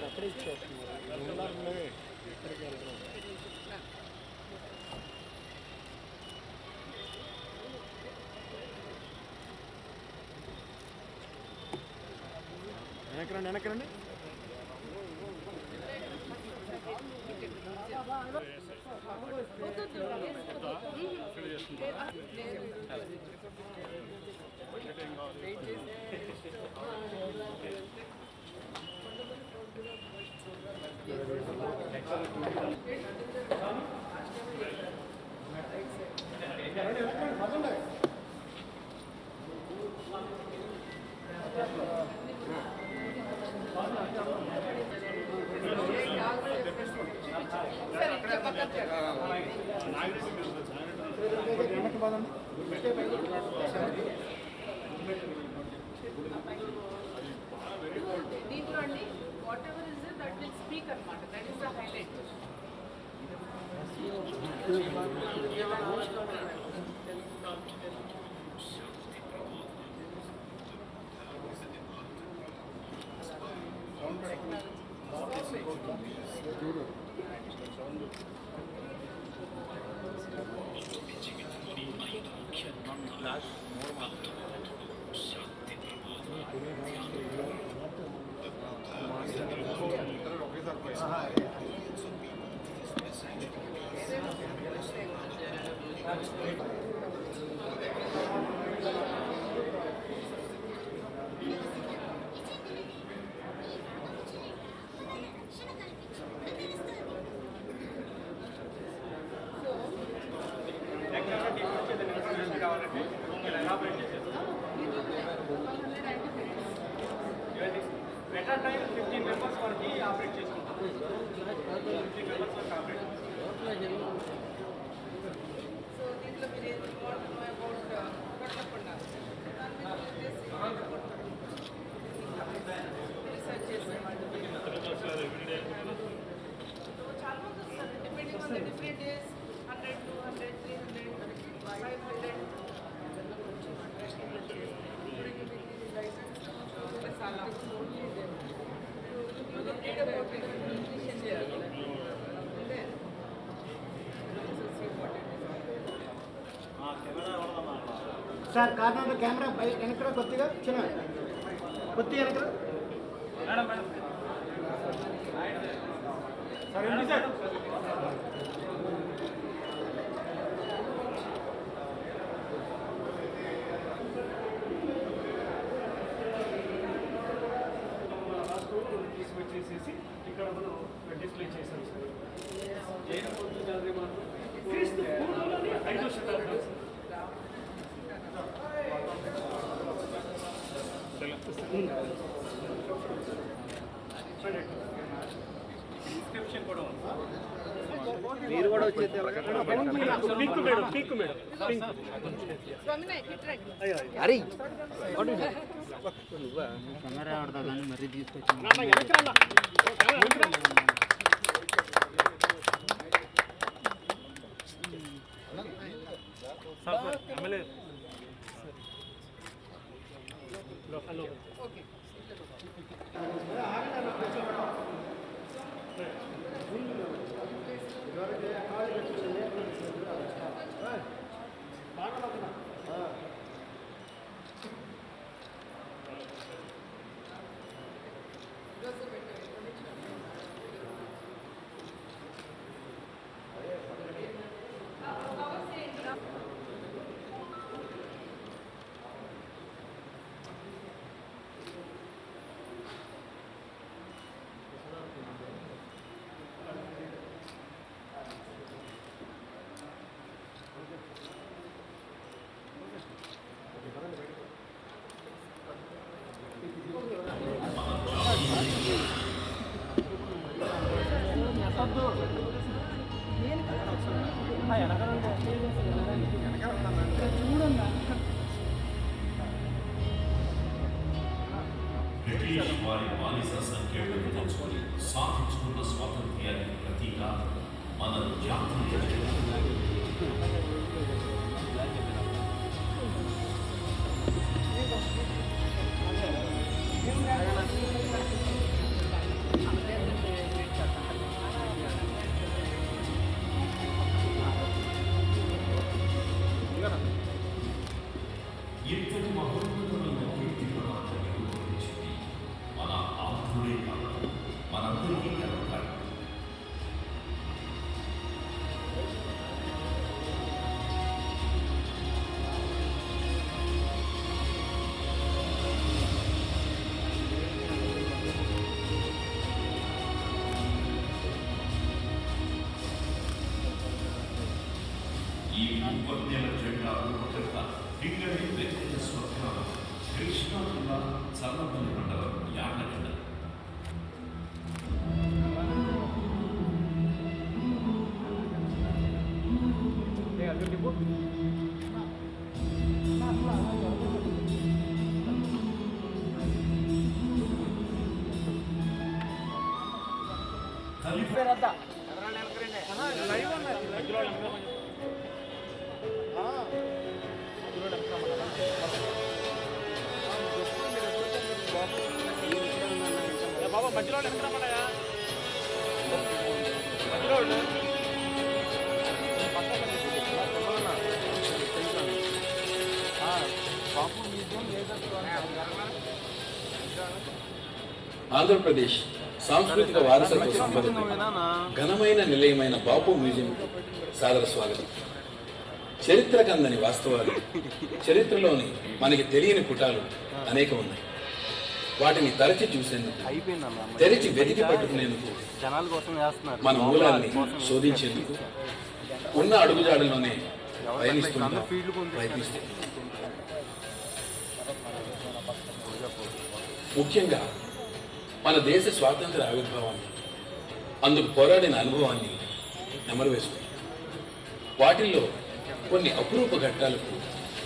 అక్కడే ఇచ్చేస్తున్నారు. వెనకరండి వెనకరండి. దీంట్లో అండి whatever is that will speak అన్నమాట. That is the highlight. Better time 15 members for the operate చేసుకుంటాం. 15 members for operate. సో దీంట్లో మీరు ఏం అబౌట్ కొట్టకుండా రీసెర్చ్ చేసేవాళ్ళు చాలా మంది వస్తారు. Depending on the different days 100, 200, 300, 500 చాలా సార్ కార్నర్ కెమెరా వెనకరా కొద్దిగా చిన్న కొద్దిగా వెనకరా మేడం మేడం సార్ ఏంటి సార్ తీసుకొచ్చేసేసి ఇక్కడ మనం డిస్ప్లే చేసాం సార్. క్రీస్తు పూర్వంలోని 5వ శతాబ్దం డిస్క్రిప్షన్ కూడా ఉంది. మీరు కూడా వచ్చేది పింక్ మేడం పింక్ మేడం అరే కెమెరా ఆడతా కానీ మరీ తీసుకొచ్చి ఎమ్మెల్యే బ్రిటిష్ వారి బానిస సంఖ్యను తెచ్చుకొని సాధించుకున్న స్వాతంత్ర్యాన్ని భక్తుడికి కలుగుతాడు. ఈ ముప్పొన్నెల జెండా రూపకర్త పింగళి వెంకట స్వప్నాలు కృష్ణా జిల్లా చల్లపల్లి మండలం యాడగడ్డ. బాబా మధ్యలో వెనకరామన్నాయా మధ్యలో ఆంధ్రప్రదేశ్ సాంస్కృతిక వారసత్వ సంపద ఘనమైన నిలయమైన బాపు మ్యూజియం సాదర స్వాగతం. చరిత్రకందని వాస్తవాలు, చరిత్రలోని మనకి తెలియని పుటాలు అనేకం ఉన్నాయి. వాటిని తరచి చూసేందుకు, తెరిచి వెతికి పట్టుకునేందుకు, మన మూలాల్ని శోధించేందుకు ఉన్న అడుగుజాడల్లోనే ప్రయత్నిస్తున్నాం. ముఖ్యంగా మన దేశ స్వాతంత్ర ఆవిర్భావాన్ని, అందుకు పోరాడిన అనుభవాన్ని నెమరు వేసుకుంది. వాటిల్లో కొన్ని అపురూప ఘట్టాలకు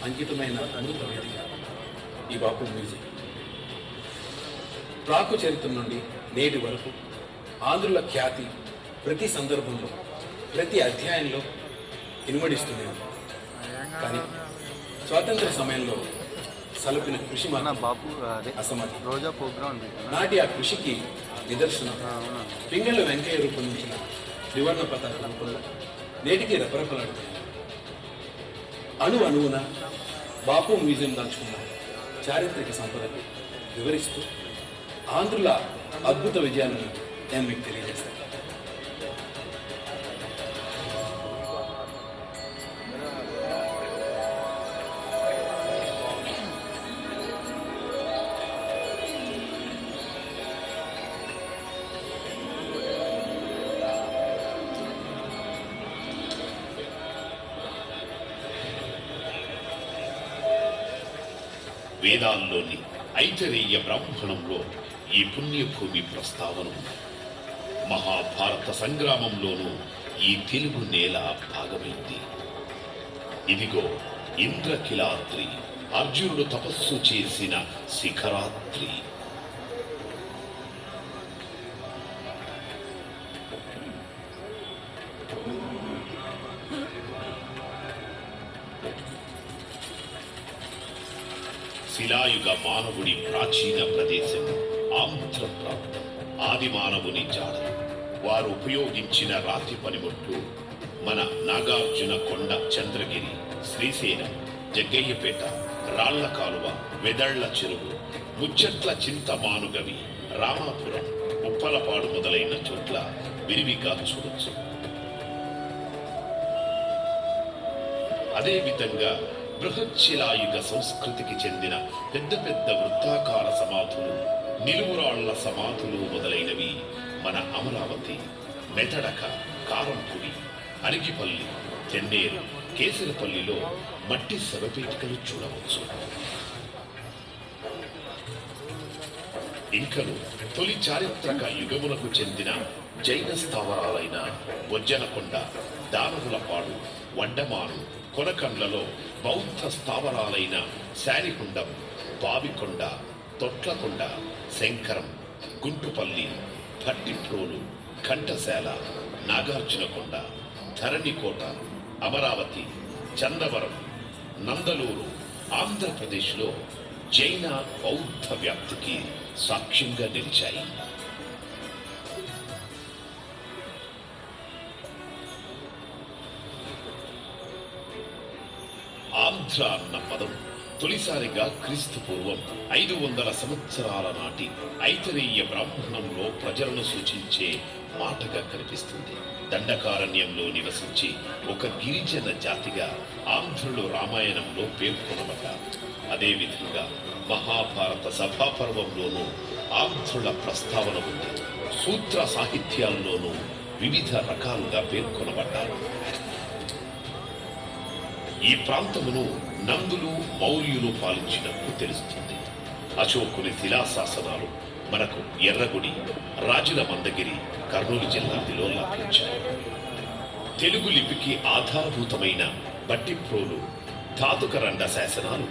అంకితమైన అమృత వేదిక ఈ బాపు మ్యూజియం. ప్రాకు చరిత్ర నుండి నేటి వరకు ఆంధ్రుల ఖ్యాతి ప్రతి సందర్భంలో, ప్రతి అధ్యాయంలో ఇనుమడిస్తూనే ఉంది. కానీ స్వాతంత్ర సమయంలో సలపిన కృషి అసమర్థం. నాటి ఆ కృషికి నిదర్శనం పింగళ వెంకయ్య రూపొందించిన త్రివర్ణ పతాక రూపంలో నేటికి రెపరెపలాడుతుంది. అణువున బాపు మ్యూజియం దాచుకున్న చారిత్రక సంపదను వివరిస్తూ ఆంధ్రుల అద్భుత విజయాలను నేను మీకు తెలియజేస్తాను. వేదాల్లోని ఐతరేయ బ్రాహ్మణంలో ఈ పుణ్యభూమి ప్రస్తావన ఉంది. మహాభారత సంగ్రామంలోనూ ఈ తెలుగు నేల భాగమైంది. ఇదిగో ఇంద్రకిలాద్రి, అర్జునుడు తపస్సు చేసిన శిఖరాద్రి. శిలాయుగ మానవుడి ప్రాచీన ప్రదేశం ఆంధ్ర ప్రాంతం. ఆది మానవుని జాడలు, వారు ఉపయోగించిన రాతి పనిముట్లు మన నాగార్జున కొండ, చంద్రగిరి, శ్రీశైలం, జగ్గయ్యపేట, రాళ్ల కాలువ, వెదళ్ల చెరువు, ముచ్చట్ల చింతమానుగవి, రామాపురం, ఉప్పలపాడు మొదలైన చోట్ల విరివిగా చూడొచ్చు. అదేవిధంగా బృహచ్చిలాయుగ సంస్కృతికి చెందిన పెద్ద పెద్ద వృత్తాకార సమాధులు, నిలువురాళ్ల సమాధులు మొదలైనవి మన అమరావతి, మెతడక, కారంపూడి, అరిగిపల్లి, తెన్నేరు, కేసరపల్లిలో మట్టి శవపేటికలు చూడవచ్చు. ఇంకను తొలి చారిత్రక యుగములకు చెందిన జైన స్థావరాలైన వజ్జనకొండ, దానవులపాడు, వడ్డమాను, కొనకండ్లలో బౌద్ధ స్థావరాలైన శారికుండం, బావికొండ, తొట్లకొండ, శంకరం, గుంటుపల్లి, భట్టిప్రోలు, ఘంటశాల, నాగార్జునకొండ, ధరణికోట, అమరావతి, చందవరం, నందలూరు ఆంధ్రప్రదేశ్లో జైన బౌద్ధ వ్యాప్తికి సాక్ష్యంగా నిలిచాయి. ఆంధ్ర అన్న పదం తొలిసారిగా క్రీస్తు పూర్వం 500 సంవత్సరాల నాటి ఐతరేయ బ్రాహ్మణంలో ప్రజలను సూచించే మాటగా కనిపిస్తుంది. దండకారణ్యంలో నివసించి ఒక గిరిజన జాతిగా ఆంధ్రులు రామాయణంలో పేర్కొనబడ్డారు. అదేవిధంగా మహాభారత సభాపర్వంలోనూ ఆంధ్రుల ప్రస్తావన ఉంది. సూత్ర సాహిత్యాల్లోనూ వివిధ రకాలుగా పేర్కొనబడ్డారు. ఈ ప్రాంతమును నందులు మౌర్యులు పాలించినట్టు తెలుస్తుంది. అశోకుని శిలాశాసనాలు మనకు ఎర్రగుడి, రాజుల మందగిరి, కర్నూలు జిల్లాలో లభించాయి. తెలుగు లిపికి ఆధారభూతమైన బట్టిప్రోలు, ధాతుకరండ శాసనాలు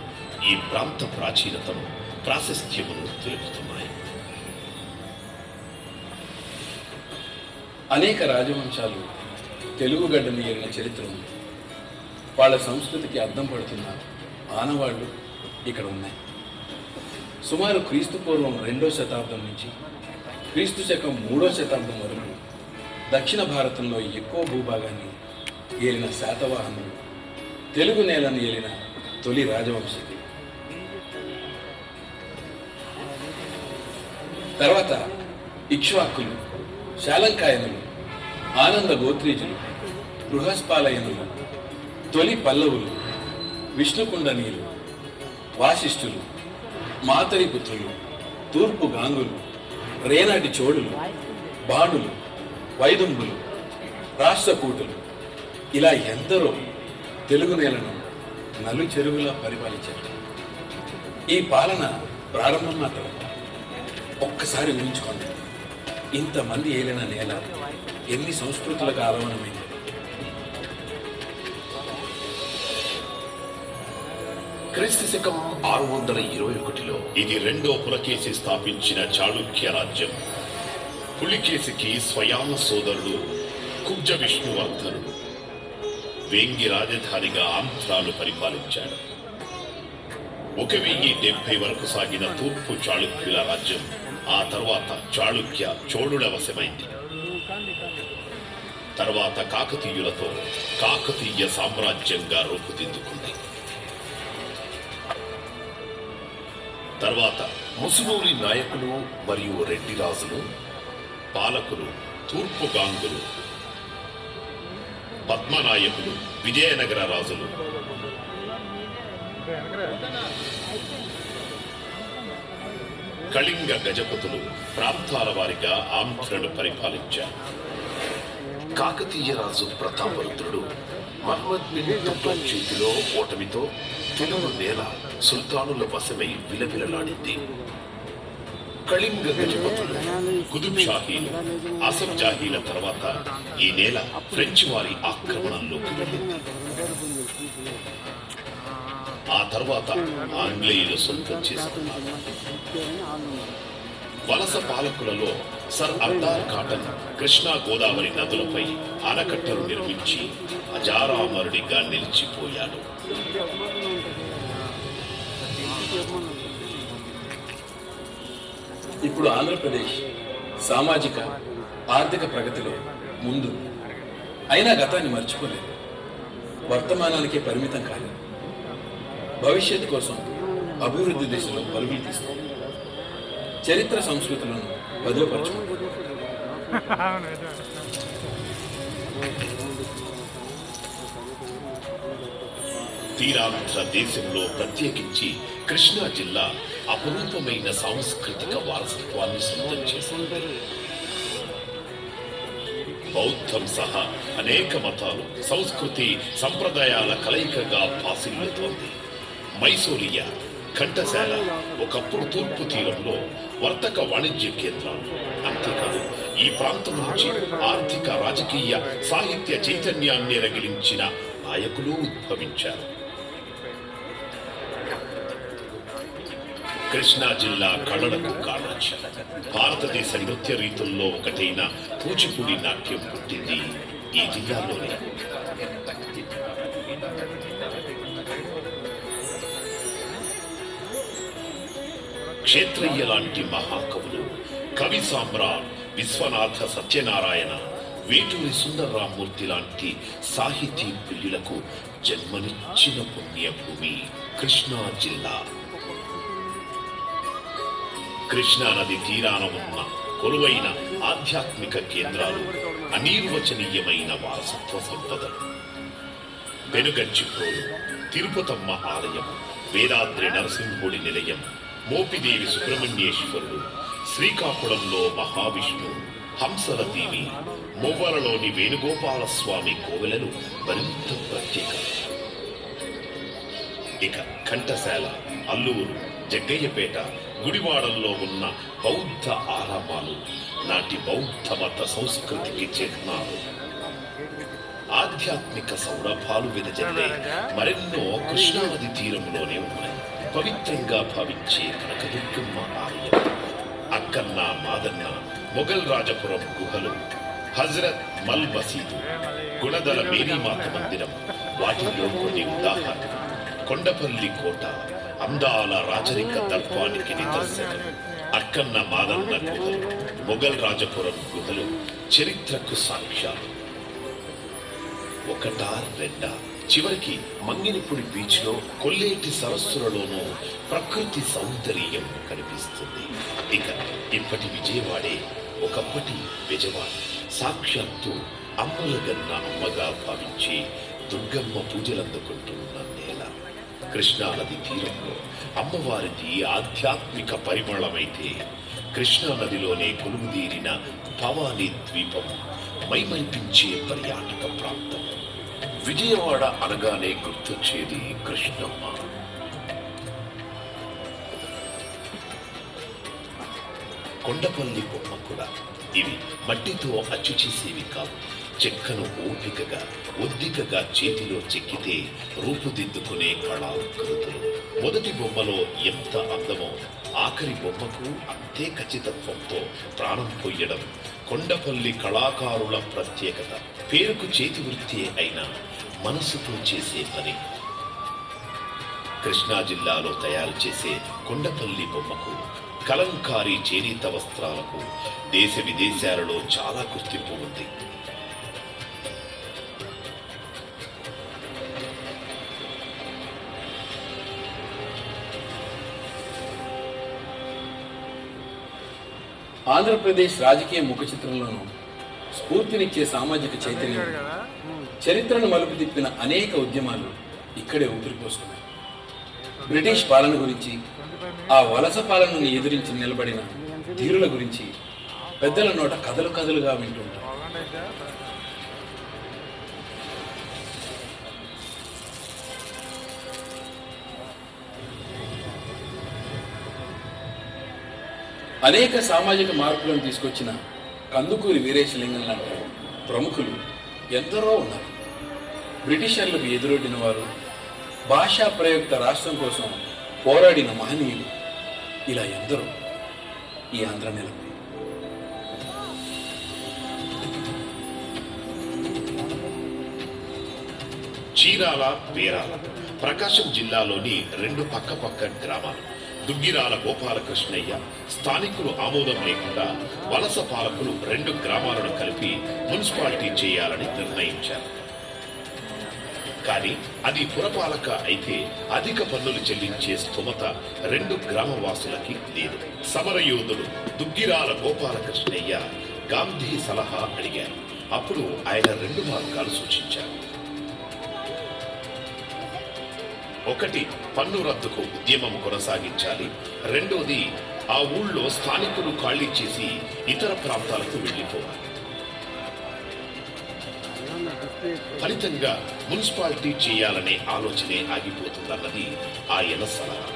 ఈ ప్రాంత ప్రాచీనతను, ప్రాశస్త్యమును తెలుపుతున్నాయి. అనేక రాజవంశాలు తెలుగు గడ్డని ఏలిన చరిత్ర ఉంది. వాళ్ళ సంస్కృతికి అద్దం పడుతున్న ఆనవాళ్లు ఇక్కడ ఉన్నాయి. సుమారు క్రీస్తు పూర్వం 2వ శతాబ్దం నుంచి క్రీస్తు శకం 3వ శతాబ్దం వరకు దక్షిణ భారతంలో ఎక్కువ భూభాగాన్ని ఏలిన శాతవాహనులు తెలుగు నేలను ఏలిన తొలి రాజవంశీకులు. తర్వాత ఇక్ష్వాకులు, శాలంకాయనులు, ఆనంద గోత్రీజులు, బృహస్పాలయనులు, తొలి పల్లవులు, విష్ణుకుండనీయులు, వాసిష్ఠులు, మాతరిపుత్రులు, తూర్పు గాంగులు, రేనాటి చోళులు, బాణులు, వైదుంబులు, రాష్ట్రకూటులు, ఇలా ఎందరో తెలుగు నేలను నలు చెరువులా పరిపాలించారు. ఈ పాలన ప్రారంభం మాత్రం ఒక్కసారి ఊహించుకోండి. ఇంతమంది ఏలిన నేల ఎన్ని సంస్కృతులకు ఆలవనమైంది. క్రీస్తు శకం 621లో ఇది 2వ పులకేసి స్థాపించిన చాళుక్య రాజ్యం. పులికేసికి స్వయాన సోదరుడు కుబ్జ విష్ణువర్ధనుడు వేంగి రాజధానిగా ఆంధ్రాలు పరిపాలించాడు. 1070 వరకు సాగిన తూర్పు చాళుక్యుల రాజ్యం ఆ తర్వాత చాళుక్య చోళుల వశమైంది. తర్వాత కాకతీయులతో కాకతీయ సామ్రాజ్యంగా రూపుదిద్దుకుంది. తర్వాత ముసునూరి నాయకులు మరియు రెడ్డి రాజులు, పాలకులు, తూర్పు గాంగులు, పద్మనాయకులు, విజయనగర రాజులు, కళింగ గజపతులు ప్రాంతాల వారిగా ఆంధ్రను పరిపాలించారు. కాకతీయ రాజు ప్రతాపరుద్రుడు మహమ్మద్ బిన్ తుగ్లక్ చేతిలో ఓటమితో తెలుగు నేల సుల్తానుల వశమై విలవిలలాడింది. కళింగ గజపతులు, కుతుబ్ షాహీలు, ఆసఫ్ జాహీల తర్వాత ఈ నేల ఫ్రెంచ్ వారి ఆక్రమణలోకి వెళ్ళింది. ఆ తర్వాత ఆంగ్లేయులు సొంతం చేసుకున్నారు. వలస పాలకులలో సర్ అర్దార్ కాటన్ కృష్ణా గోదావరి నదులపై ఆనకట్టలు నిర్మించి అజారామరుడిగా నిలిచిపోయాడు. ఇప్పుడు ఆంధ్రప్రదేశ్ సామాజిక ఆర్థిక ప్రగతిలో ముందు, అయినా గతాన్ని మర్చిపోలేదు. వర్తమానానికే పరిమితం కాలేదు. భవిష్యత్తు కోసం అభివృద్ధి దిశలో పరుగులు తీస్తుంది. చరిత్ర సంస్కృతులను భద్రపరచుకుంటుంది. తీరాంధ్ర దేశంలో ప్రత్యేకించి కృష్ణా జిల్లా అపురూపమైన సాంస్కృతిక వారసత్వాన్ని సొంతం చేసింది. బౌద్ధం సహా అనేక మతాలు, సంస్కృతి, సంప్రదాయాల కలయికగా భాసిల్లుతోంది. మైసూరియా, ఘంటసాల ఒకప్పుడు తూర్పు తీరంలో వర్తక వాణిజ్య కేంద్రాలు. అంతేకాదు ఈ ప్రాంతం నుంచి ఆర్థిక, రాజకీయ, సాహిత్య చైతన్యాన్ని రగిలించిన నాయకులు ఉద్భవించారు. కృష్ణా జిల్లా కళలకు కారణాచి. భారతదేశ నృత్య రీతుల్లో ఒకటైన కూచిపూడి నాట్యం పుట్టింది ఈ జిల్లాలోనే. క్షేత్రయ్య లాంటి మహాకవులు, కవి సామ్రాట్ విశ్వనాథ సత్యనారాయణ, వేటూరి సుందరరామూర్తి లాంటి సాహితీ ప్రియులకు జన్మనిచ్చిన పుణ్యభూమి కృష్ణా జిల్లా. కృష్ణా నది తీరాన ఉన్న కొలువైన ఆధ్యాత్మిక కేంద్రాలు, అనిర్వచనీయమైన వారసత్వ సంపదలు. వెనుగంచిప్రోలు తిరుపతమ్మ ఆలయం, వేదాద్రి నరసింహుడి నిలయం, మోపిదేవి సుబ్రహ్మణ్యేశ్వరుడు, శ్రీకాకుళంలో మహావిష్ణు, హంసల దేవి, మువ్వలలోని వేణుగోపాల స్వామి కోవెలలు మరింత ప్రత్యేకం. ఇక ఘంటసాల, అల్లూరు, జగ్గయ్యపేట, గుడివాడల్లో ఉన్న బౌద్ధ ఆరామాలు నాటి బౌద్ధ మత సంస్కృతికి చిహ్నాలు. ఆధ్యాత్మిక సౌరభాలు వెదజల్లే మరెన్నో కృష్ణానది తీరంలోనే ఉన్నాయి. పవిత్రంగా భావించే కనకదుర్గమ్మ ఆలయం, అక్కన్న మాదన్న మొఘల్ రాజపురం గుహలు, హజరత్ మల్ మసీదు, గుణదల మేరీమాత మందిరం వాటిలో కొన్ని ఉదాహరణలు. కొండపల్లి కోట అందాల రాజరిక దర్పానికి నిదర్శనం. అక్కన్న మాదన్న గుహలు, మొఘల్ రాజపురం గుహలు చరిత్రకు సాక్ష్యాలు. ఒకటా రెండా, చివరికి మంగినపూడి బీచ్ లో, కొల్లేటి సరస్సులలోనూ ప్రకృతి సౌందర్యం కనిపిస్తుంది. ఇక ఇప్పటి విజయవాడే ఒకప్పటి బెజవాడ. సాక్షాత్తు అమ్మలగన్న అమ్మగా భావించి దుర్గమ్మ పూజలందుకుంటున్న నేల. కృష్ణానది తీరంలో అమ్మవారిది ఆధ్యాత్మిక పరిమళమైతే, కృష్ణానదిలోనే కొలువుదీరిన భవానీ ద్వీపం మైమరిపించే పర్యాటక ప్రాంతం. విజయవాడ అనగానే గుర్తొచ్చేది కృష్ణమ్మ. కొండపల్లి బొమ్మ కూడా. ఇవి మట్టితో అచ్చు చేసేవి కావు. చెక్కను ఓపికగా, ఒద్దికగా చేతిలో చెక్కితే రూపుదిద్దుకునే కళాకృతులు. మొదటి బొమ్మలో ఎంత అందమో ఆఖరి బొమ్మకు అంతే ఖచ్చితత్వంతో ప్రాణం పొయ్యడం కొండపల్లి కళాకారుల ప్రత్యేకత. పేరుకు చేతి వృత్తి అయినా మనసుతో చేసే పని. కృష్ణా జిల్లాలో తయారు చేసే కొండపల్లి బొమ్మకు, కలంకారీ చేనేత వస్త్రాలకు దేశ విదేశాలలో చాలా గుర్తింపు ఉంది. ఆంధ్రప్రదేశ్ రాజకీయ ముఖ చిత్రంలోనూ స్ఫూర్తినిచ్చే సామాజిక చైతన్యం, చరిత్రను మలుపు తిప్పిన అనేక ఉద్యమాలు ఇక్కడే ఊపిరిపోసుకున్నాయి. బ్రిటిష్ పాలన గురించి, ఆ వలస పాలనను ఎదిరించి నిలబడిన ధీరుల గురించి పెద్దల నోట కథలు కథలుగా వింటుంటాం. అనేక సామాజిక మార్పులను తీసుకొచ్చిన కందుకూరి వీరేశలింగం లాంటి ప్రముఖులు ఎందరో ఉన్నారు. బ్రిటిషర్లకు ఎదురొడ్డిన వారు, భాషా ప్రయుక్త రాష్ట్రం కోసం పోరాడిన మహనీయులు, ఇలా ఎందరో ఈ ఆంధ్ర నెలపై. చీరాల, పేరాల ప్రకాశం జిల్లాలోని రెండు పక్కపక్క గ్రామాలు. దుగ్గిరాల గోపాలకృష్ణయ్య స్థానికులు ఆమోదం లేకుండా వలస పాలకులు రెండు గ్రామాలను కలిపి మున్సిపాలిటీ చేయాలని నిర్ణయించారు. కానీ అది పురపాలక అయితే అధిక పన్నులు చెల్లించే స్థుమత రెండు గ్రామవాసులకి లేదు. సమరయోధుడు దుగ్గిరాల గోపాలకృష్ణయ్య గాంధీ సలహా అడిగారు. అప్పుడు ఆయన రెండు మార్గాలు సూచించారు. ఒకటి, పన్ను రద్దుకు ఉద్యమం కొనసాగించాలి. రెండోది, ఆ ఊళ్ళో స్థానికులు ఖాళీ చేసి ఇతర ప్రాంతాలకు వెళ్లిపోవాలి. ఫలితంగా మున్సిపాలిటీ చేయాలనే ఆలోచనే ఆగిపోతుందన్నది ఆయన సలహా.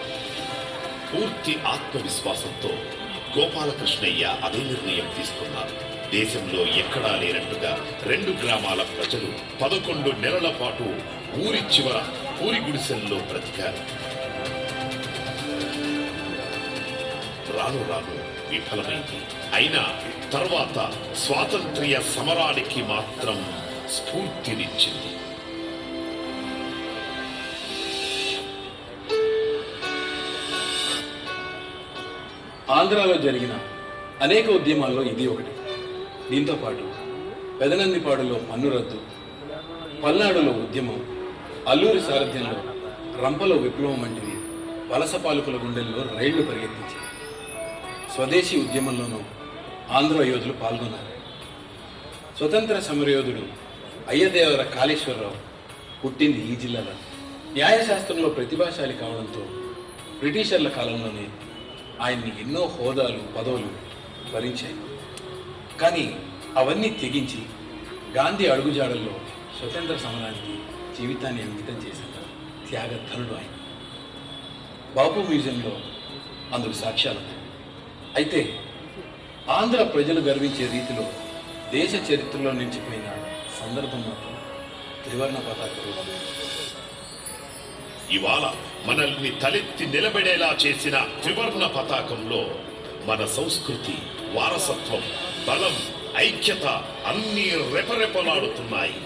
పూర్తి ఆత్మవిశ్వాసంతో గోపాలకృష్ణయ్య అదే నిర్ణయం తీసుకున్నారు. దేశంలో ఎక్కడా లేనట్టుగా రెండు గ్రామాల ప్రజలు 11 నెలల పాటు ఊరి చివర పూరి గుడిసెల్లో బ్రతికారు. రాను రాను విఫలమైంది. అయినా తర్వాత స్వాతంత్ర్య సమరానికి మాత్రం స్ఫూర్తినిచ్చింది. ఆంధ్రాలో జరిగిన అనేక ఉద్యమాల్లో ఇది ఒకటి. దీంతో పాటు పెదనందిపాడులో పన్ను రద్దు, పల్నాడులో ఉద్యమం, అల్లూరి సారథ్యంలో రంపలో విప్లవం వంటివి వలస పాలకుల గుండెల్లో రైళ్లు పరిగెత్తించాయి. స్వదేశీ ఉద్యమంలోనూ ఆంధ్ర యోధులు పాల్గొన్నారు. స్వతంత్ర సమరయోధుడు అయ్యదేవర కాళేశ్వరరావు పుట్టింది ఈ జిల్లాలో. న్యాయశాస్త్రంలో ప్రతిభాశాలి కావడంతో బ్రిటిషర్ల కాలంలోనే ఆయన్ని ఎన్నో హోదాలు పదవులు భరించాయి. కానీ అవన్నీ తెగించి గాంధీ అడుగుజాడల్లో స్వతంత్ర సమరానికి జీవితాన్ని అంకితం చేసిన త్యాగధనుడు ఆయన. బాపు మ్యూజియంలో అందుకు సాక్ష్యాలు ఉన్నాయి. అయితే ఆంధ్ర ప్రజలు గర్వించే రీతిలో దేశ చరిత్రలో నిలిచిపోయిన సందర్భం మాత్రం త్రివర్ణ పతాక రూపం. ఇవాళ మనల్ని తలెత్తి నిలబడేలా చేసిన త్రివర్ణ పతాకంలో మన సంస్కృతి, వారసత్వం, బలం, ఐక్యత అన్నీ రెపరెపలాడుతున్నాయి.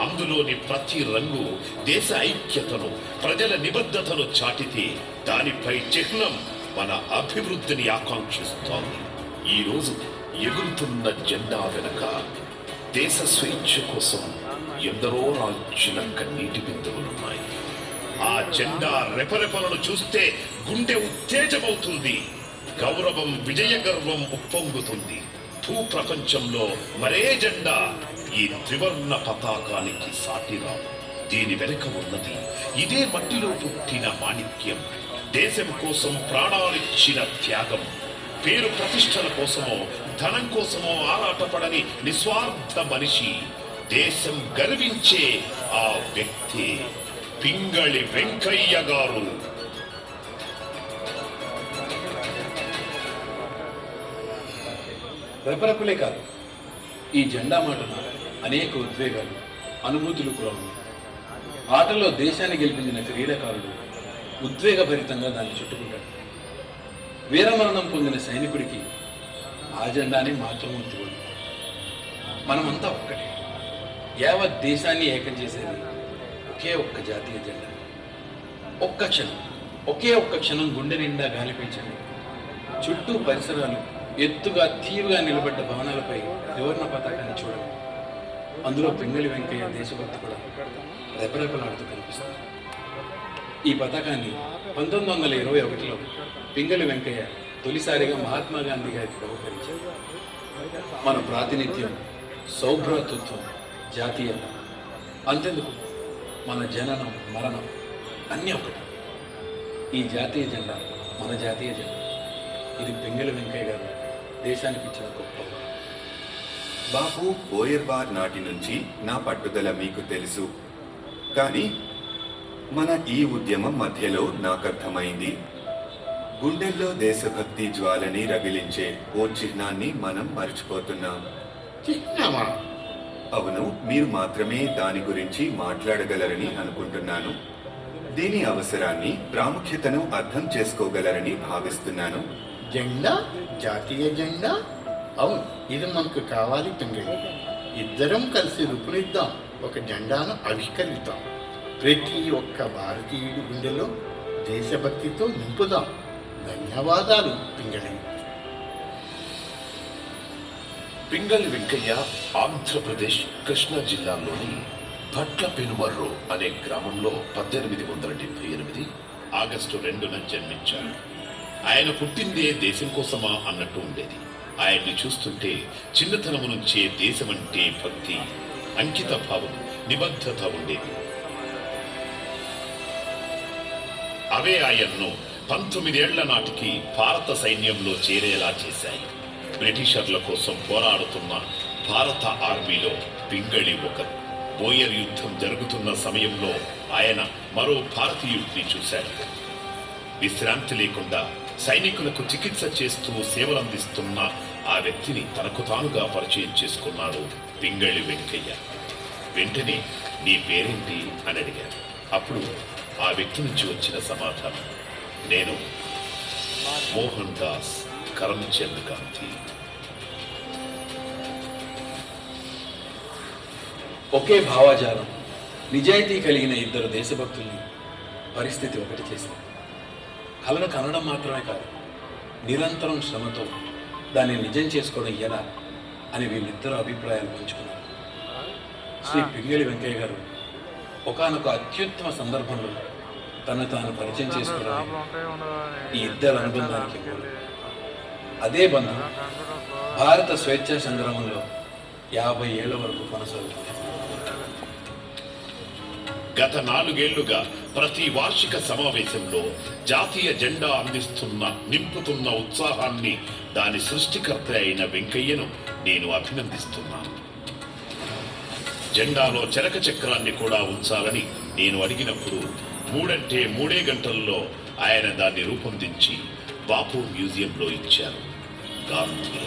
అందులోని ప్రతి రంగు దేశ ఐక్యతను, ప్రజల నిబద్ధతను చాటితే దానిపై చిహ్నం మన అభివృద్ధిని ఆకాంక్షిస్తోంది. ఈరోజు ఎగురుతున్న జెండా వెనుక దేశ స్వేచ్ఛ కోసం ఎందరో రాల్చిన కన్నీటి బిందువులున్నాయి. ఆ జెండా రెపరెపలను చూస్తే గుండె ఉత్తేజమవుతుంది. గౌరవం, విజయ గర్వం ఉప్పొంగుతుంది. భూప్రపంచంలో మరే జెండా ఈ త్రివర్ణ పతాకానికి సాటిరాదు. దీని వెనుక ఉన్నది ఇదే మట్టిలో పుట్టిన మాణిక్యం. దేశం కోసం ప్రాణాలిచ్చిన త్యాగం. పేరు ప్రతిష్టల కోసమో ధనం కోసమో ఆరాటపడని నిస్వార్థ మనిషి. దేశం గర్వించే ఆ వ్యక్తి పింగళి వెంకయ్య గారు. రెపరెపలే కాదు, ఈ జెండా మాటన అనేక ఉద్వేగాలు, అనుభూతులు కూడా ఉన్నాయి. ఆటలో దేశాన్ని గెలిపించిన క్రీడాకారుడు ఉద్వేగభరితంగా దాన్ని చుట్టుకుంటాడు. వీరమరణం పొందిన సైనికుడికి ఆ జెండాని మాతృమూర్తి కూడా. మనమంతా ఒక్కటే. యావత్ దేశాన్ని ఏకం చేసేది ఒకే ఒక్క జాతీయ జెండా. ఒక్క క్షణం, ఒకే ఒక్క క్షణం గుండె నిండా గాలి పీల్చండి. చుట్టూ పరిసరాలు, ఎత్తుగా తీరుగా నిలబడ్డ భవనాలపై త్రివర్ణ పతాకాన్ని చూడండి. అందులో పింగళి వెంకయ్య దేశభక్తి కూడా రెపరెపలాడుతూ కనిపిస్తుంది. ఈ పతాకాన్ని 1921లో పింగళి వెంకయ్య తొలిసారిగా మహాత్మా గాంధీ గారికి బహుకరించారు. మన ప్రాతినిధ్యం, సౌభ్రాతృత్వం, జాతీయత అంతెందుకు మన జననం, మరణం అన్నీ ఒకటి. ఈ జాతీయ జెండా మన జాతీయ జెండా. ఇది పింగళి వెంకయ్య గారు దేశానికి ఇచ్చిన గొప్ప. బాపు బోయర్బార్ నాటి నుంచి నా పట్టుదల మీకు తెలుసు. కానీ మన ఈ ఉద్యమం మధ్యలో నాకర్థమైంది, గుండెల్లో దేశభక్తి జ్వాలని రగిలించే ఓ చిహ్నాన్ని మనం మర్చిపోతున్నాం. చిహ్నమా? అవును, మీరు మాత్రమే దాని గురించి మాట్లాడగలరని అనుకుంటున్నాను. దీని అవసరాన్ని, ప్రాముఖ్యతను అర్థం చేసుకోగలరని భావిస్తున్నాను. జెండా, జాతీయ జెండా. అవును, ఇది మనకు కావాలి పింగళి. ఇద్దరం కలిసి రూపునిద్దాం, ఒక జెండాను ఆవిష్కరిద్దాం. ప్రతి ఒక్క భారతీయుడి గుండెలో దేశభక్తితో నింపుదాం. ధన్యవాదాలు పింగళి. పింగళి వెంకయ్య ఆంధ్రప్రదేశ్ కృష్ణా జిల్లాలోని భట్ల పెనుమర్రు అనే గ్రామంలో 1878 ఆగస్టు 2న జన్మించారు. ఆయన పుట్టిందే దేశం కోసమా అన్నట్టు ఉండేది. ఆయన్ని చూస్తుంటే చిన్నతనము నుంచే దేశమంటే భక్తి, అంకిత భావం, నిబద్ధత ఉండేది. అవే ఆయన్ను 19 ఏళ్ల నాటికి భారత సైన్యంలో చేరేలా చేశాయి. బ్రిటిషర్ల కోసం పోరాడుతున్న భారత ఆర్మీలో పింగళి ఒకరు. బోయర్ యుద్ధం జరుగుతున్న సమయంలో ఆయన మరో భారతీయుడిని చూశాడు. విశ్రాంతి లేకుండా సైనికులకు చికిత్స చేస్తూ సేవలందిస్తున్న ఆ వ్యక్తిని తనకు తానుగా పరిచయం చేసుకున్నాడు పింగళి వెంకయ్య. వెంటనే నీ పేరేంటి అని అడిగారు. అప్పుడు ఆ వ్యక్తి నుంచి వచ్చిన సమాధానం, నేను మోహన్ దాస్ కరమ్చంద్ గాంధీ. ఒకే భావాజాలం, నిజాయితీ కలిగిన ఇద్దరు దేశభక్తుల్ని పరిస్థితి ఒకటి చేసింది. కలను కనడం మాత్రమే కాదు, నిరంతరం శ్రమతో దాన్ని నిజం చేసుకోవడం ఎలా అని వీళ్ళిద్దరూ అభిప్రాయాలు పంచుకున్నారు. శ్రీ పింగళి వెంకయ్య గారు ఒకానొక అత్యుత్తమ సందర్భంలో తను తాను పరిచయం చేసుకోవడం ఈ ఇద్దరు అనుబంధానికి మూలం. అదే బంధం భారత స్వేచ్ఛా సంగ్రామంలో 50 ఏళ్ల వరకు కొనసాగుతుంది. గత 4 ఏళ్లుగా ప్రతి వార్షిక సమావేశంలో జాతీయ జెండా నింపుతున్న ఉత్సాహాన్ని దాని సృష్టికర్త అయిన వెంకయ్యను నేను అభినందిస్తున్నాను. జెండాలో చెరక చక్రాన్ని కూడా ఉంచాలని నేను అడిగినప్పుడు 3 అంటే 3 గంటల్లో ఆయన దాన్ని రూపొందించి బాపు మ్యూజియంలో ఇచ్చారు. గాంధీ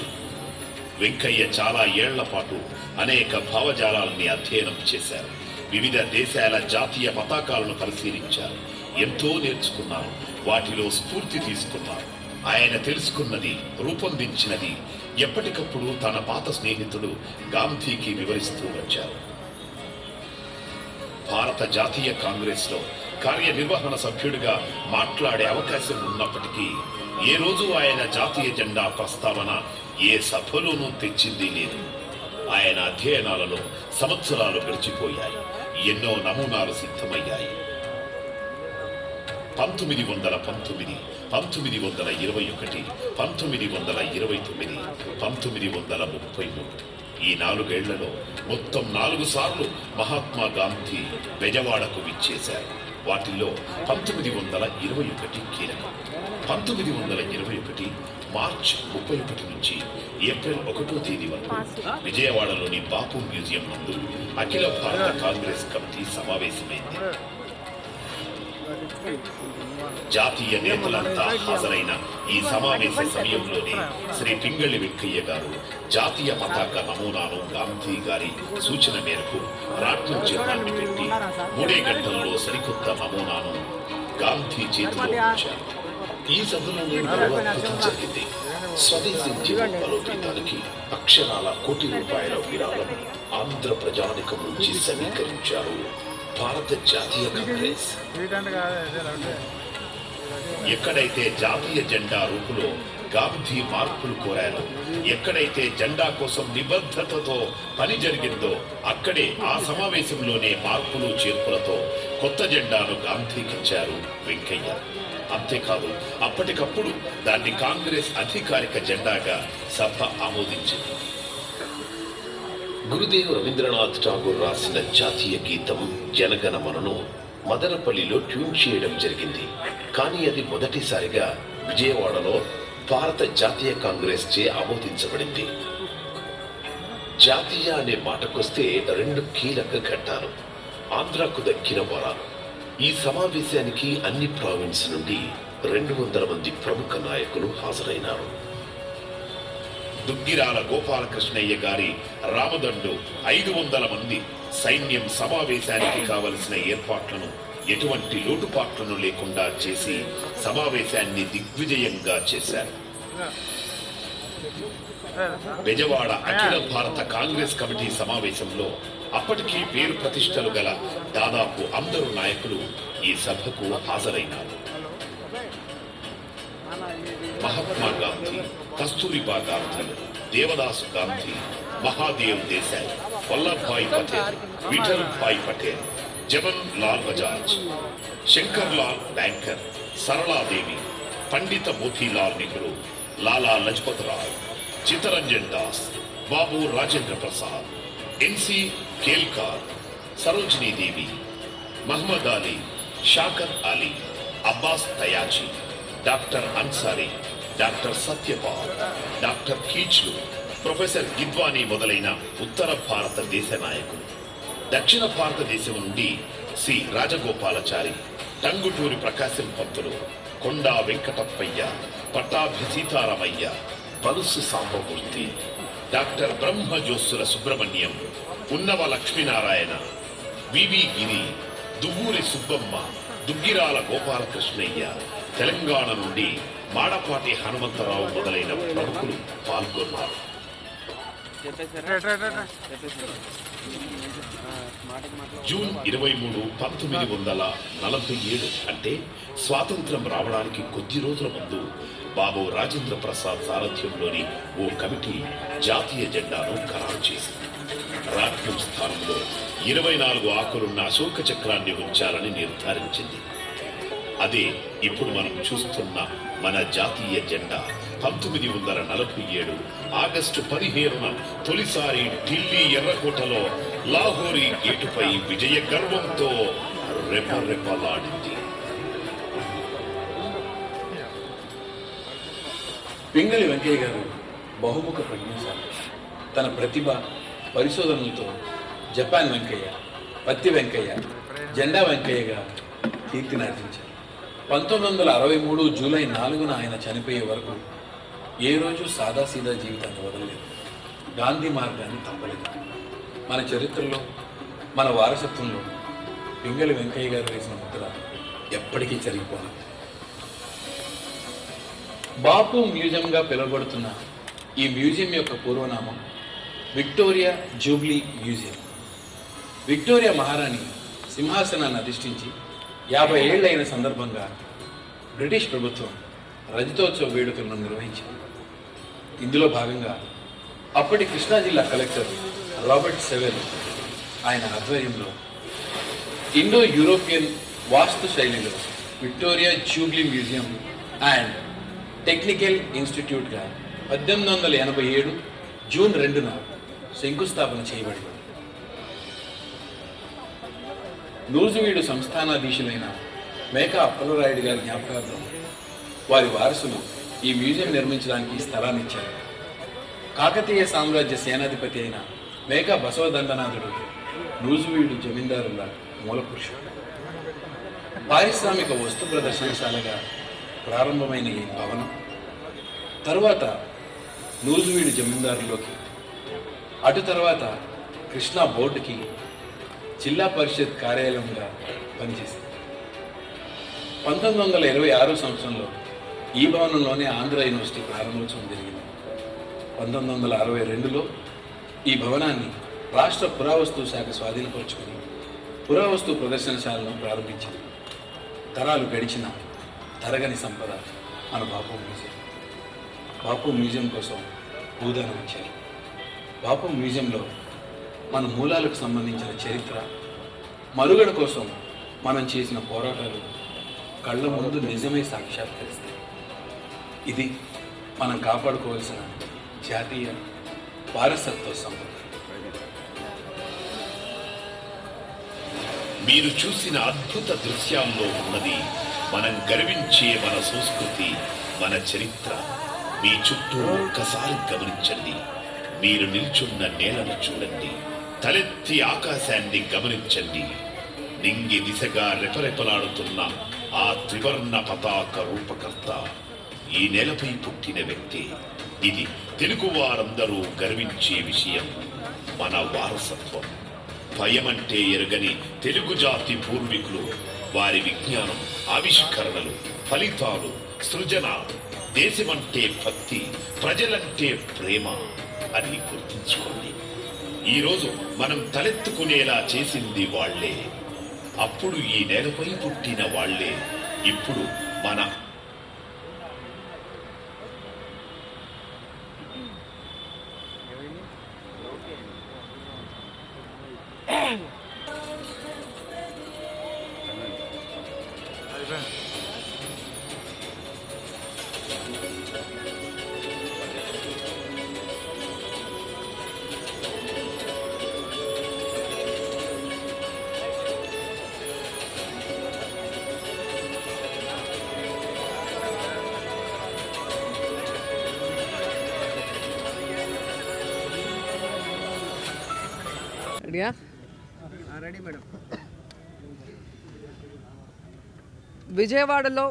వెంకయ్య చాలా ఏళ్ల పాటు అనేక భావజాలాలని అధ్యయనం చేశారు. వివిధ దేశాల జాతీయ పతాకాలను పరిశీలించారు. ఎంతో నేర్చుకున్నారు. వాటిలో స్ఫూర్తి తీసుకున్నారు. ఆయన తెలుసుకున్నది, రూపొందించినది ఎప్పటికప్పుడు తన పాత స్నేహితుడు గాంధీకి వివరిస్తూ వచ్చారు. భారత జాతీయ కాంగ్రెస్ లో కార్యనిర్వహణ సభ్యుడిగా మాట్లాడే అవకాశం ఉన్నప్పటికీ ఏ రోజు ఆయన జాతీయ జెండా ప్రస్తావన ఏ సభలోనూ తెచ్చింది లేదు. ఆయన అధ్యయనాలలో సంవత్సరాలు గడిచిపోయాయి. ఎన్నో నమూనాలు సిద్ధమయ్యాయి. 1919, 1921, 1929, 1933 ఈ 4 ఏళ్లలో మొత్తం 4 సార్లు మహాత్మా గాంధీ బెజవాడకు విచ్చేశారు. వాటిల్లో 1921 కీలకం. 1921 మార్చి 31 నుంచి ఏప్రిల్ 1వ తేదీ వరకు విజయవాడలోని బాపు మ్యూజియం నందు అఖిల భారత కాంగ్రెస్ కమిటీ సమావేశమైంది. జాతీయ నేతలంతా హాజరైన ఈ సమావేశ సమయంలోనే శ్రీ పింగళి వెంకయ్య గారు జాతీయ పతాక నమూనాను గాంధీ గారి సూచన మేరకు రాట్నం చిహ్నాన్ని పెట్టి 3 గంటల్లో సరికొత్త నమూనాను గాంధీ చేతిలో ఉంచారు. ఈ సభలోనే మరో అద్భుతం జరిగింది. స్వదేశీ జీవన బలోపేతానికి అక్షరాల ₹1,00,00,000 విరాళం ఆంధ్ర ప్రజానికం నుంచి సమీకరించారు భారత జాతీయ కాంగ్రెస్. ఎక్కడైతే జాతీయ జెండా రూపులో గాంధీ మార్పులు కోరారో, ఎక్కడైతే జెండా కోసం నిబద్ధతతో పని జరిగిందో అక్కడే ఆ సమావేశంలోనే మార్పులు చేర్పులతో కొత్త జెండాను గాంధీకిచ్చారు వెంకయ్య. అంతేకాదు, అప్పటికప్పుడు దాన్ని కాంగ్రెస్ అధికారిక జెండాగా సభ ఆమోదించింది. గురుదేవ్ రవీంద్రనాథ్ ఠాగూర్ రాసిన జాతీయ గీతం జనగణమనను మదనపల్లిలో ట్యూన్ చేయడం జరిగింది. కానీ అది మొదటిసారిగా విజయవాడలో భారత జాతీయ కాంగ్రెస్ చే ఆమోదించబడింది. జాతీయ అనే మాటకొస్తే 2 కీలక ఘట్టాలు ఆంధ్రాకు దక్కిన వరాలు. ఈ సమావేశానికి అన్ని ప్రావిన్స్ నుండి 200 మంది ప్రముఖ నాయకులు హాజరైనారు. దుగ్గిరాల గోపాలకృష్ణయ్య గారి రామదండు 500 మంది సైన్యం సమావేశానికి కావలసిన ఏర్పాట్లను ఎటువంటి లోటుపాట్లను లేకుండా చేసి సమావేశాన్ని దిగ్విజయంగా చేశారు. బెజవాడ అఖిల భారత కాంగ్రెస్ కమిటీ సమావేశంలో అప్పటికీ పేరు ప్రతిష్టలు గల దాదాపు అందరూ నాయకులు ఈ సభకు హాజరైనారు. Mahatma Gandhi, Kasturba Gandhi, Devadasu Gandhi, Mahadev Desai, Vallabhbhai Patel, Vithal Bhai Patel, Jawan Lal Bajaj, Shankar Lal Banker, Saraladevi, Pandit Motilal Nehru, Lala Lajpat Rai, Chittaranjan Das, Babu Rajendra Prasad, NC Kelkar, Sarojini Devi, Mohammad Ali, Shakar Ali, Abbas Tayaji, doctor Ansari, doctor Satyapal, doctor Kitchlew, professor Gidwani మొదలైన ఉత్తర భారతదేశ నాయకులు. దక్షిణ భారతదేశం నుండి సి రాజగోపాలచారి, టంగుటూరి ప్రకాశం పంతులు, కొండా వెంకటప్పయ్య, పట్టాభి సీతారామయ్య, బలుసు సాంబమూర్తి, డాక్టర్ బ్రహ్మజోస్సుల సుబ్రహ్మణ్యం, ఉన్నవ లక్ష్మీనారాయణ, వివి గిరి, దువ్వూరి సుబ్బమ్మ, దుగ్గిరాల గోపాలకృష్ణయ్య, తెలంగాణ నుండి మాడపాటి హనుమంతరావు మొదలైన ప్రముఖులు పాల్గొన్నారు. జూన్ 23, 1947 అంటే స్వాతంత్రం రావడానికి కొద్ది రోజుల ముందు బాబు రాజేంద్ర ప్రసాద్ సారథ్యంలోని ఓ కమిటీ జాతీయ జెండాను ఖరారు చేసింది. రాట్నం స్థానంలో 24 ఆకులున్న అశోక చక్రాన్ని ఉంచాలని నిర్ధారించింది. అదే ఇప్పుడు మనం చూస్తున్న మన జాతీయ జెండా. 1947 ఆగస్టు 15న తొలిసారి ఢిల్లీ ఎర్రకోటలో లాహోరీ గేటుపై విజయ గర్వంతో రెపరెపలాడింది. పింగళి వెంకయ్య గారు బహుముఖ ప్రజ్ఞాశాలి. తన ప్రతిభ, పరిశోధనలతో జపాన్ వెంకయ్య, పత్తి వెంకయ్య, జెండా వెంకయ్యగా కీర్తినార్జించారు. 1963 జూలై 4న ఆయన చనిపోయే వరకు ఏ రోజు సాదాసీదా జీవితాన్ని వదలలేదు. గాంధీ మార్గాన్ని తప్పలేదు. మన చరిత్రలో, మన వారసత్వంలో పింగళి వెంకయ్య గారు వేసిన ముద్ర ఎప్పటికీ జరిగిపోవాలి. బాపు మ్యూజియంగా పిలువబడుతున్న ఈ మ్యూజియం యొక్క పూర్వనామం విక్టోరియా జూబ్లీ మ్యూజియం. విక్టోరియా మహారాణి సింహాసనాన్ని అధిష్ఠించి 50 ఏళ్లైన సందర్భంగా బ్రిటిష్ ప్రభుత్వం రజతోత్సవ వేడుకలను నిర్వహించింది. ఇందులో భాగంగా అప్పటి కృష్ణా జిల్లా కలెక్టర్ రాబర్ట్ సెవెల్ ఆయన ఆధ్వర్యంలో ఇండో యూరోపియన్ వాస్తు శైలిలో Victoria Jubilee museum and technical ఇన్స్టిట్యూట్గా 1887 జూన్ 2న శంకుస్థాపన చేయబడింది. నూజివీడు సంస్థానాధీశులైన మేకా అప్పలరాయుడు గారి జ్ఞాపకార్థం వారి వారసులు ఈ మ్యూజియం నిర్మించడానికి స్థలాన్ని ఇచ్చారు. కాకతీయ సామ్రాజ్య సేనాధిపతి అయిన మేకా బసవదండనాథుడు నూజివీడు జమీందారుల మూలపురుషుడు. పారిశ్రామిక వస్తు ప్రదర్శనశాలగా ప్రారంభమైన ఈ భవనం తరువాత నూజివీడు జమీందారులోకి, అటు తర్వాత కృష్ణా బోర్డుకి జిల్లా పరిషత్ కార్యాలయంగా పనిచేసింది. 1926 సంవత్సరంలో ఈ భవనంలోనే ఆంధ్ర యూనివర్సిటీ ప్రారంభోత్సవం జరిగింది. 1962లో ఈ భవనాన్ని రాష్ట్ర పురావస్తు శాఖ స్వాధీనపరుచుకుని పురావస్తు ప్రదర్శనశాలను ప్రారంభించింది. తరాలు గడిచిన తరగని సంపద మన బాపు మ్యూజియం. బాపు మ్యూజియం కోసం భూదానం ఇచ్చారు. బాపు మ్యూజియంలో మన మూలాలకు సంబంధించిన చరిత్ర, మనుగడ కోసం మనం చేసిన పోరాటాలు కళ్ళ ముందు నిజమే సాక్షాత్కరిస్తాయి. ఇది మనం కాపాడుకోవాల్సిన జాతీయ వారసత్వ సంపద. మీరు చూసిన అద్భుత దృశ్యాల్లో ఉన్నది మనం గర్వించే మన సంస్కృతి, మన చరిత్ర. మీ చుట్టూ ఒక్కసారి గమనించండి. మీరు నిల్చున్న నేలను చూడండి. తలెత్తి ఆకాశాన్ని గమనించండి. నింగి దిశగా రెపరెపలాడుతున్న ఆ త్రివర్ణ పతాక రూపకర్త ఈ నేలపై పుట్టిన వ్యక్తి. ఇది తెలుగు వారందరూ గర్వించే విషయం, మన వారసత్వం. భయమంటే ఎరగని తెలుగు జాతి పూర్వీకులు వారి విజ్ఞానం, ఆవిష్కరణలు, ఫలితాలు, సృజన, దేశమంటే భక్తి, ప్రజలంటే ప్రేమ అని గుర్తుంచుకోండి. ఈరోజు మనం తలెత్తుకునేలా చేసింది వాళ్లే. అప్పుడు ఈ నేలపై పుట్టిన వాళ్లే ఇప్పుడు మన రెడీ మేడం. విజయవాడలో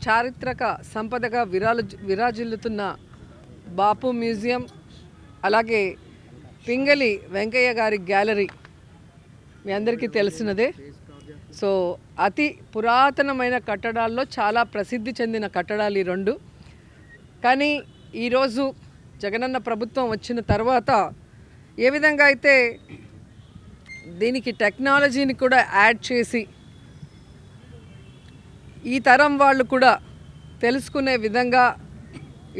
చారిత్రక సంపదగా విరాజిల్లుతున్న బాపు మ్యూజియం, అలాగే పింగళి వెంకయ్య గారి గ్యాలరీ మీ అందరికీ తెలిసినదే. సో అతి పురాతనమైన కట్టడాల్లో చాలా ప్రసిద్ధి చెందిన కట్టడాలు ఈ రెండు. కానీ ఈరోజు జగనన్న ప్రభుత్వం వచ్చిన తర్వాత ఏ విధంగా అయితే దీనికి టెక్నాలజీని కూడా యాడ్ చేసి ఈ తరం వాళ్ళు కూడా తెలుసుకునే విధంగా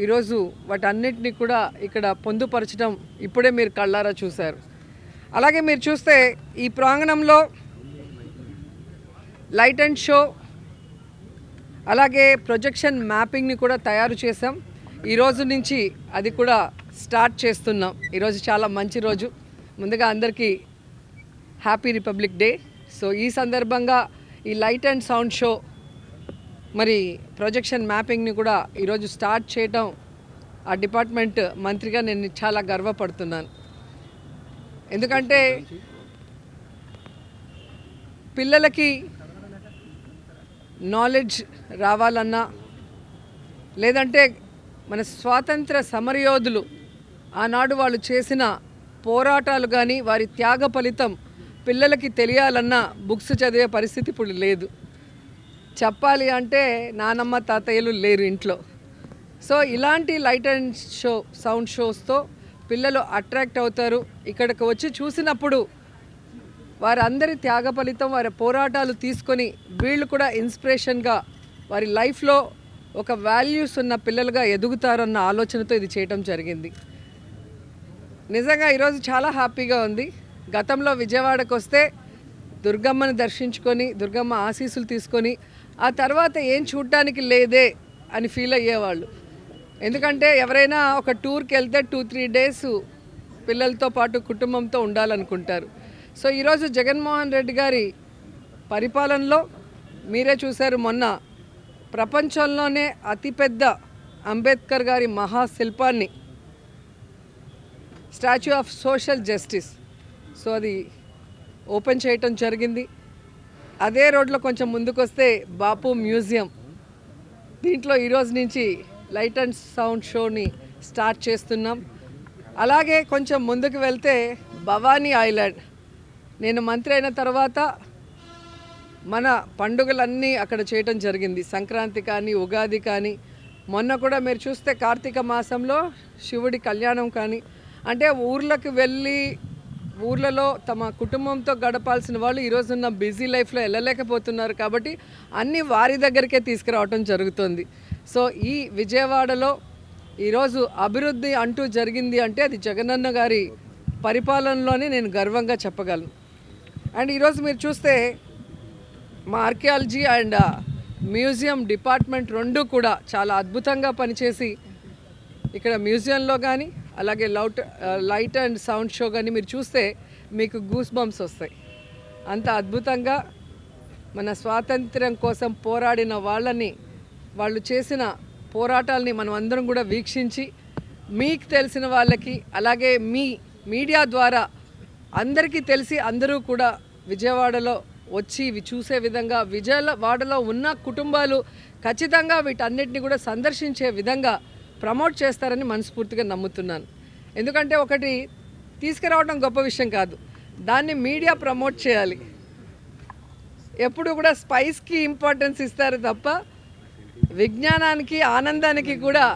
ఈరోజు వాటన్నిటిని కూడా ఇక్కడ పొందుపరచడం ఇప్పుడే మీరు కళ్ళారా చూశారు. అలాగే మీరు చూస్తే ఈ ప్రాంగణంలో లైట్ అండ్ షో అలాగే ప్రొజెక్షన్ మ్యాపింగ్ని కూడా తయారు చేసాం. ఈరోజు నుంచి అది కూడా స్టార్ట్ చేస్తున్నాం. ఈరోజు చాలా మంచి రోజు. ముందుగా అందరికీ హ్యాపీ రిపబ్లిక్ డే. సో ఈ సందర్భంగా ఈ లైట్ అండ్ సౌండ్ షో మరి ప్రొజెక్షన్ మ్యాపింగ్ని కూడా ఈరోజు స్టార్ట్ చేయడం ఆ డిపార్ట్మెంట్ మంత్రిగా నేను చాలా గర్వపడుతున్నాను. ఎందుకంటే పిల్లలకి నాలెడ్జ్ రావాలన్నా లేదంటే మన స్వాతంత్ర సమరయోధులు ఆనాడు వాళ్ళు చేసిన పోరాటాలు కానీ వారి త్యాగ ఫలితం పిల్లలకి తెలియాలన్నా బుక్స్ చదివే పరిస్థితి ఇప్పుడు లేదు. చెప్పాలి అంటే నానమ్మ తాతయ్యలు లేరు ఇంట్లో. సో ఇలాంటి లైట్ అండ్ షో సౌండ్ షోస్తో పిల్లలు అట్రాక్ట్ అవుతారు. ఇక్కడికి వచ్చి చూసినప్పుడు వారందరి త్యాగ ఫలితం వారి పోరాటాలు తీసుకొని వీళ్ళు కూడా ఇన్స్పిరేషన్గా వారి లైఫ్లో ఒక వాల్యూస్ ఉన్న పిల్లలుగా ఎదుగుతారన్న ఆలోచనతో ఇది చేయటం జరిగింది. నిజంగా ఈరోజు చాలా హ్యాపీగా ఉంది. గతంలో విజయవాడకు వస్తే దుర్గమ్మను దర్శించుకొని దుర్గమ్మ ఆశీస్సులు తీసుకొని ఆ తర్వాత ఏం చూడటానికి లేదే అని ఫీల్ అయ్యేవాళ్ళు. ఎందుకంటే ఎవరైనా ఒక టూర్కి వెళ్తే 2-3 డేస్ పిల్లలతో పాటు కుటుంబంతో ఉండాలనుకుంటారు. సో ఈరోజు జగన్మోహన్ రెడ్డి గారి పరిపాలనలో మీరే చూశారు, మొన్న ప్రపంచంలోనే అతిపెద్ద అంబేద్కర్ గారి మహాశిల్పాన్ని statue of social justice so అది ఓపెన్ చేయటం జరిగింది. అదే రోడ్లో కొంచెం ముందుకు వస్తే బాపు మ్యూజియం, దీంట్లో ఈరోజు నుంచి లైట్ అండ్ సౌండ్ షోని స్టార్ట్ చేస్తున్నాం. అలాగే కొంచెం ముందుకు వెళ్తే భవానీ ఐలాండ్, నేను మంత్రి అయిన తర్వాత మన పండుగలన్నీ అక్కడ చేయటం జరిగింది. సంక్రాంతి కానీ ఉగాది కానీ, మొన్న కూడా మీరు చూస్తే కార్తీక మాసంలో శివుడి కళ్యాణం కానీ, అంటే ఊర్లకు వెళ్ళి ఊర్లలో తమ కుటుంబంతో గడపాల్సిన వాళ్ళు ఈరోజున్న బిజీ లైఫ్లో వెళ్ళలేకపోతున్నారు. కాబట్టి అన్నీ వారి దగ్గరికే తీసుకురావటం జరుగుతుంది. సో ఈ విజయవాడలో ఈరోజు అభివృద్ధి అంటూ జరిగింది అంటే అది జగనన్న గారి పరిపాలనలోనే నేను గర్వంగా చెప్పగలను. అండ్ ఈరోజు మీరు చూస్తే మా ఆర్కియాలజీ అండ్ మ్యూజియం డిపార్ట్మెంట్ రెండు కూడా చాలా అద్భుతంగా పనిచేసి ఇక్కడ మ్యూజియంలో కానీ అలాగే లైట్ అండ్ సౌండ్ షో కానీ మీరు చూస్తే మీకు గూస్ బంప్స్ వస్తాయి. అంత అద్భుతంగా మన స్వాతంత్ర్యం కోసం పోరాడిన వాళ్ళు చేసిన పోరాటాలని మనం అందరం కూడా వీక్షించి మీకు తెలిసిన వాళ్ళకి అలాగే మీ మీడియా ద్వారా అందరికీ తెలిసి అందరూ కూడా విజయవాడలో వచ్చి ఇవి చూసే విధంగా విజయవాడలో ఉన్న కుటుంబాలు ఖచ్చితంగా వీటన్నిటిని కూడా సందర్శించే విధంగా ప్రమోట్ చేస్తారని మనస్ఫూర్తిగా నమ్ముతున్నాను. ఎందుకంటే ఒకటి తీసుకురావడం గొప్ప విషయం కాదు, దాన్ని మీడియా ప్రమోట్ చేయాలి. ఎప్పుడు కూడా స్పైస్కి ఇంపార్టెన్స్ ఇస్తారు తప్ప విజ్ఞానానికి ఆనందానికి కూడా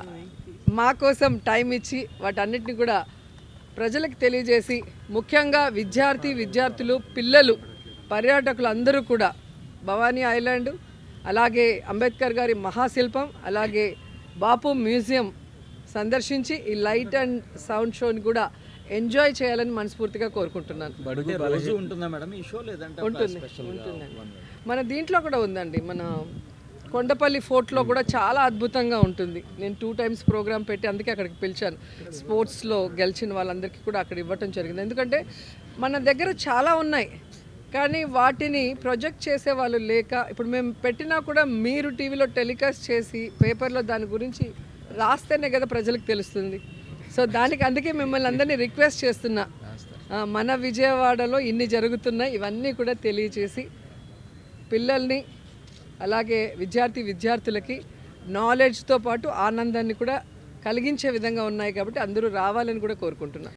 మా కోసం టైం ఇచ్చి వాటన్నిటిని కూడా ప్రజలకు తెలియజేసి ముఖ్యంగా విద్యార్థులు పిల్లలు పర్యాటకులు అందరూ కూడా భవానీ ఐలాండ్ అలాగే అంబేద్కర్ గారి మహాశిల్పం అలాగే బాపు మ్యూజియం సందర్శించి ఈ లైట్ అండ్ సౌండ్ షోని కూడా ఎంజాయ్ చేయాలని మనస్ఫూర్తిగా కోరుకుంటున్నాను. ఉంటుందండి. మన దీంట్లో కూడా ఉందండి, మన కొండపల్లి ఫోర్ట్లో కూడా చాలా అద్భుతంగా ఉంటుంది. నేను 2 times ప్రోగ్రామ్ పెట్టి అందుకే అక్కడికి పిలిచాను. స్పోర్ట్స్లో గెలిచిన వాళ్ళందరికీ కూడా అక్కడ ఇవ్వటం జరిగింది. ఎందుకంటే మన దగ్గర చాలా ఉన్నాయి కానీ వాటిని ప్రొజెక్ట్ చేసే వాళ్ళు లేక, ఇప్పుడు మేము పెట్టినా కూడా మీరు టీవీలో టెలికాస్ట్ చేసి పేపర్లో దాని గురించి రాస్తేనే కదా ప్రజలకు తెలుస్తుంది. సో అందుకే మిమ్మల్ని అందరినీ రిక్వెస్ట్ చేస్తున్నా, మన విజయవాడలో ఇన్ని జరుగుతున్నాయి ఇవన్నీ కూడా తెలియచేసి పిల్లల్ని అలాగే విద్యార్థులకి నాలెడ్జ్తో పాటు ఆనందాన్ని కూడా కలిగించే విధంగా ఉన్నాయి. కాబట్టి అందరూ రావాలని కూడా కోరుకుంటున్నాను.